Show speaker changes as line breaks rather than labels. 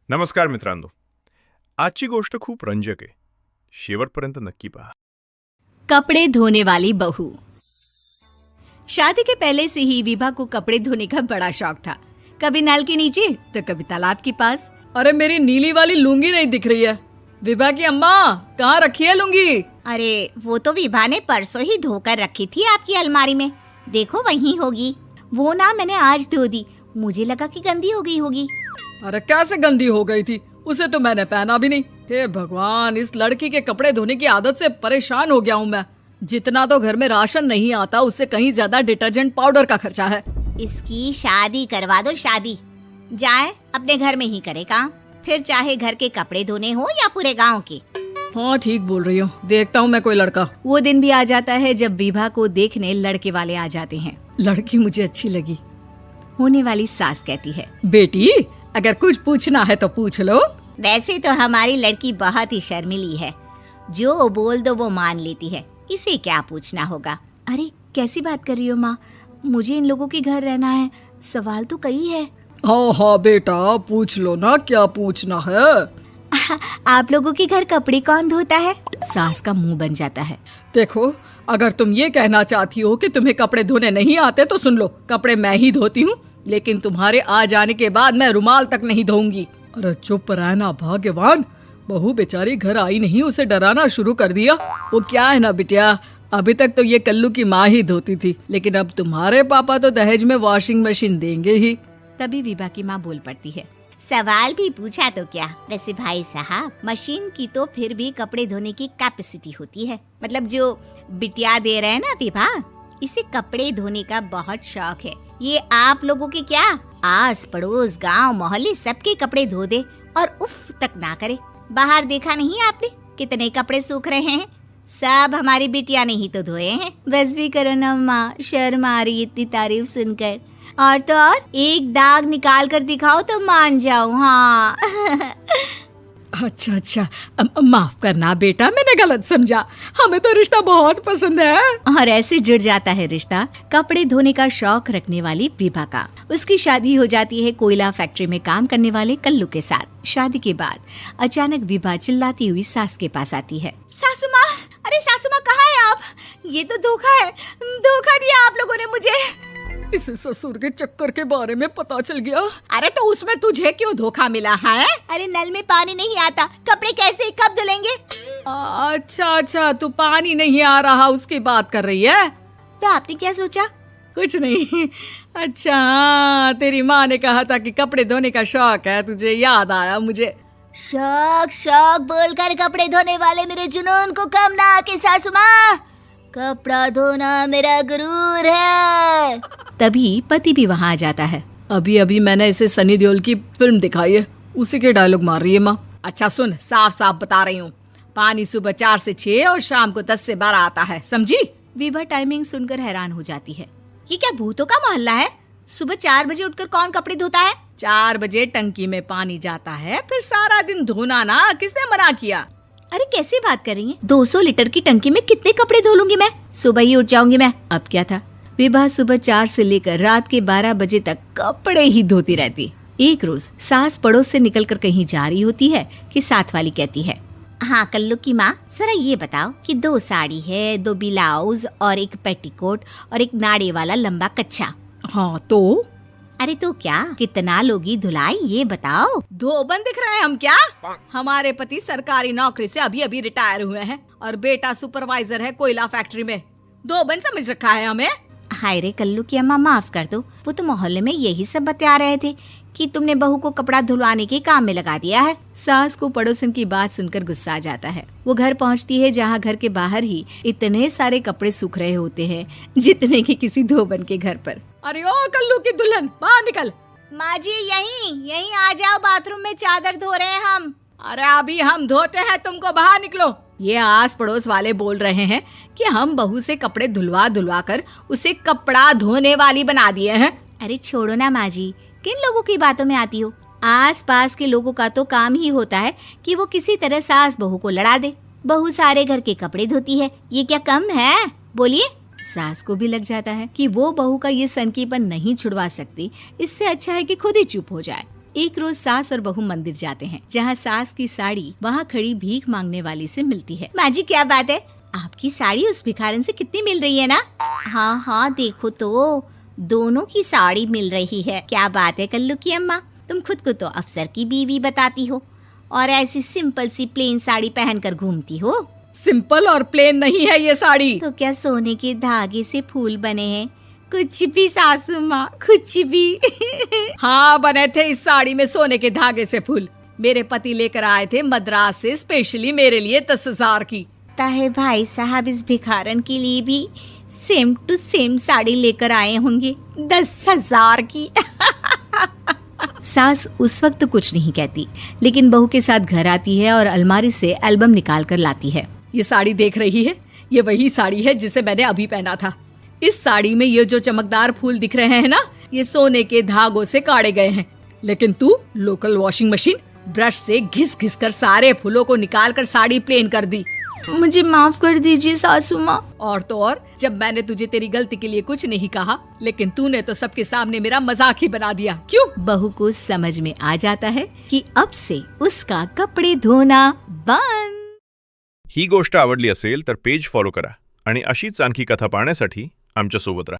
नमस्कार मित्रांनो, आजची गोष्ट खूप रंजक आहे. शेवटपर्यंत नक्की पहा.
कपड़े धोने वाली बहू। शादी के पहले से ही विभा को कपड़े धोने का बड़ा शौक था। कभी नल के नीचे तो कभी तालाब के पास।
अरे मेरी नीली वाली लुंगी नहीं दिख रही है। विभा की अम्मा, कहाँ रखी है लुंगी?
अरे वो तो विभा ने परसों ही धोकर रखी थी आपकी अलमारी में। देखो वहीं होगी। वो ना मैंने आज धो दी, मुझे लगा कि गंदी हो गई होगी।
अरे कैसे गंदी हो गई थी? उसे तो मैंने पहना भी नहीं। हे भगवान, इस लड़की के कपड़े धोने की आदत से परेशान हो गया हूँ मैं। जितना तो घर में राशन नहीं आता, उससे कहीं ज्यादा डिटर्जेंट पाउडर का खर्चा है।
इसकी शादी करवा दो, शादी। जाए अपने घर में ही करे काम, फिर चाहे घर के कपड़े धोने हो या पूरे गांव के।
हाँ ठीक बोल रही हो, देखता हूँ मैं कोई लड़का।
वो दिन भी आ जाता है जब विभा को देखने लड़के वाले आ जाते हैं।
लड़की मुझे अच्छी लगी।
होने वाली सास कहती है,
बेटी अगर कुछ पूछना है तो पूछ लो।
वैसे तो हमारी लड़की बहुत ही शर्मीली है, जो बोल दो वो मान लेती है, इसे क्या पूछना होगा।
अरे कैसी बात कर रही हो माँ, मुझे इन लोगों के घर रहना है, सवाल तो कई है।
हाँ हाँ बेटा, पूछ लो ना, क्या पूछना है।
आप लोगों के घर कपड़े कौन धोता है? सास का मुंह बन जाता है।
देखो, अगर तुम ये कहना चाहती हो कि तुम्हें कपड़े धोने नहीं आते तो सुन लो, कपड़े मैं ही धोती हूँ, लेकिन तुम्हारे आ जाने के बाद मैं रुमाल तक नहीं धोऊंगी। अरे चुप रहना भाग्यवान, बहू बेचारी घर आई नहीं, उसे डराना शुरू कर दिया। वो क्या है ना बिटिया, अभी तक तो ये कल्लू की माँ ही धोती थी, लेकिन अब तुम्हारे पापा तो दहेज में वॉशिंग मशीन देंगे ही।
तभी विभा की माँ बोल पड़ती है,
सवाल भी पूछा तो क्या। वैसे भाई साहब, मशीन की तो फिर भी कपड़े धोने की कैपेसिटी होती है। मतलब जो बिटिया दे रहे हैं ना विभा, इसे कपड़े धोने का बहुत शौक है। ये आप लोगों के क्या, आस पड़ोस गांव मोहल्ले सबके कपड़े धो दे और उफ तक ना करे। बाहर देखा नहीं आपने कितने कपड़े सूख रहे हैं? सब हमारी बिटिया ने ही तो धोए हैं।
बस भी करो ना माँ, शर्म आ रही इतनी तारीफ सुनकर। और तो और एक दाग निकाल कर दिखाओ तो मान जाओ। हाँ
अच्छा अच्छा, माफ करना बेटा, मैंने गलत समझा। हमें तो रिश्ता बहुत पसंद है।
और ऐसे जुड़ जाता है रिश्ता कपड़े धोने का शौक रखने वाली विभा का। उसकी शादी हो जाती है कोयला फैक्ट्री में काम करने वाले कल्लू के साथ। शादी के बाद अचानक विभा चिल्लाती हुई सास के पास आती है।
सासू माँ, अरे सासू माँ कहाँ है आप? ये तो धोखा है, धोखा दिया आप लोगों ने मुझे।
इसे ससुर के चक्कर के बारे में पता चल गया।
अरे तो उसमें तुझे क्यों धोखा मिला है? अरे नल में पानी नहीं आता, कपड़े कैसे कब धुलेंगे?
अच्छा अच्छा, तू पानी नहीं आ रहा उसकी बात कर रही है।
तो आपने क्या सोचा?
कुछ नहीं। अच्छा, तेरी माँ ने कहा था कि कपड़े धोने का शौक है तुझे, याद आया मुझे।
शौक शौक बोलकर कपड़े धोने वाले मेरे जुनून को कम ना आके सासू माँ, कपड़ा धोना मेरा गुरूर है।
तभी पति भी वहाँ आ जाता है।
अभी अभी मैंने इसे सनी देओल की फिल्म दिखाई है, उसी के डायलॉग मार रही है माँ। अच्छा सुन, साफ साफ बता रही हूँ, पानी सुबह 4 से 6 और शाम को 10 से 12 आता है, समझी?
विभा टाइमिंग सुनकर हैरान हो जाती है।
ये क्या भूतों का मोहल्ला है? सुबह 4 बजे उठकर कौन कपड़े धोता है?
4 बजे टंकी में पानी जाता है, फिर सारा दिन धोना ना, किसने मना किया?
अरे कैसी बात कर रही हैं? 200 लीटर की टंकी में कितने कपड़े धो लूंगी मैं? सुबह ही उठ जाऊंगी मैं। अब क्या था, विभा सुबह 4 से लेकर रात के 12 बजे तक कपड़े ही धोती रहती। एक रोज सास पड़ोस से निकलकर कहीं जा रही होती है कि साथ वाली कहती है,
हाँ कल्लू की माँ, जरा ये बताओ कि 2 साड़ी है, 2 ब्लाउज और एक पेटीकोट और एक नाड़े वाला लंबा कच्छा।
हाँ तो?
अरे तो क्या, कितना लोगी धुलाई ये बताओ।
धोबन दिख रहे हैं हम क्या? हमारे पति सरकारी नौकरी से अभी अभी रिटायर हुए हैं और बेटा सुपरवाइजर है कोयला फैक्ट्री में। धोबन समझ रखा है हमें।
हाय रे कल्लू की अम्मा, माफ कर दो, वो तो मोहल्ले में यही सब बता रहे थे कि तुमने बहू को कपड़ा धुलवाने के काम में लगा दिया है।
सास को पड़ोसन की बात सुनकर गुस्सा आ जाता है। वो घर पहुंचती है जहां घर के बाहर ही इतने सारे कपड़े सूख रहे होते हैं जितने कि किसी धोबन के घर पर।
अरे ओ कल्लू की दुल्हन, बाहर निकल।
माँ जी यहीं आ जाओ, बाथरूम में चादर धो रहे हैं हम।
अरे अभी हम धोते हैं, तुमको बाहर निकलो। ये आस पड़ोस वाले बोल रहे हैं कि हम बहू से कपड़े धुलवा धुलवा कर उसे कपड़ा धोने वाली बना दिए हैं।
अरे छोड़ो ना माँ जी, किन लोगों की बातों में आती हो? आस पास के लोगों का तो काम ही होता है कि वो किसी तरह सास बहू को लड़ा दे। बहू सारे घर के कपड़े धोती है, ये क्या कम है? बोलिए। सास को भी लग जाता है कि वो बहू का ये सनकीपन नहीं छुड़वा सकती, इससे अच्छा है कि खुद ही चुप हो जाए। एक रोज सास और बहू मंदिर जाते हैं, जहाँ सास की साड़ी वहाँ खड़ी भीख मांगने वाली से मिलती है।
माँ जी क्या बात है, आपकी साड़ी उस भिखारन से कितनी मिल रही है ना? हाँ हाँ देखो तो दोनों की साड़ी मिल रही है। क्या बात है कल्लू की अम्मा, तुम खुद को तो अफसर की बीवी बताती हो और ऐसी सिंपल सी प्लेन साड़ी पहनकर घूमती हो।
सिंपल और प्लेन नहीं है ये साड़ी।
तो क्या सोने के धागे से फूल बने हैं? कुछ भी सासू माँ, कुछ भी।
हाँ बने थे इस साड़ी में सोने के धागे से फूल। मेरे पति लेकर आए थे मद्रास से स्पेशली मेरे लिए 10,000 की।
ताहे भाई साहब इस भिखारन के लिए भी सेम टू सेम साड़ी लेकर आए होंगे 10,000 की।
सास उस वक्त तो कुछ नहीं कहती, लेकिन बहू के साथ घर आती है और अलमारी से एल्बम निकाल कर लाती है।
ये साड़ी देख रही है, ये वही साड़ी है जिसे मैंने अभी पहना था। इस साड़ी में ये जो चमकदार फूल दिख रहे हैं ना, ये सोने के धागों से काढ़े गए हैं। लेकिन तू लोकल वॉशिंग मशीन ब्रश से घिस घिस कर सारे फूलों को निकाल कर साड़ी प्लेन कर दी।
मुझे माफ कर दीजिए सासू माँ।
और तो और, जब मैंने तुझे तेरी गलती के लिए कुछ नहीं कहा, लेकिन तूने तो सबके सामने मेरा मजाक ही बना दिया। क्यों?
बहू को समझ में आ जाता है कि अब से उसका कपडे धोना बंद।
ही गोष्ट आवडली असेल तर पेज फॉलो करा आणि अशीच आणखी कथा पाहण्यासाठी आमच्या सोबत राहा.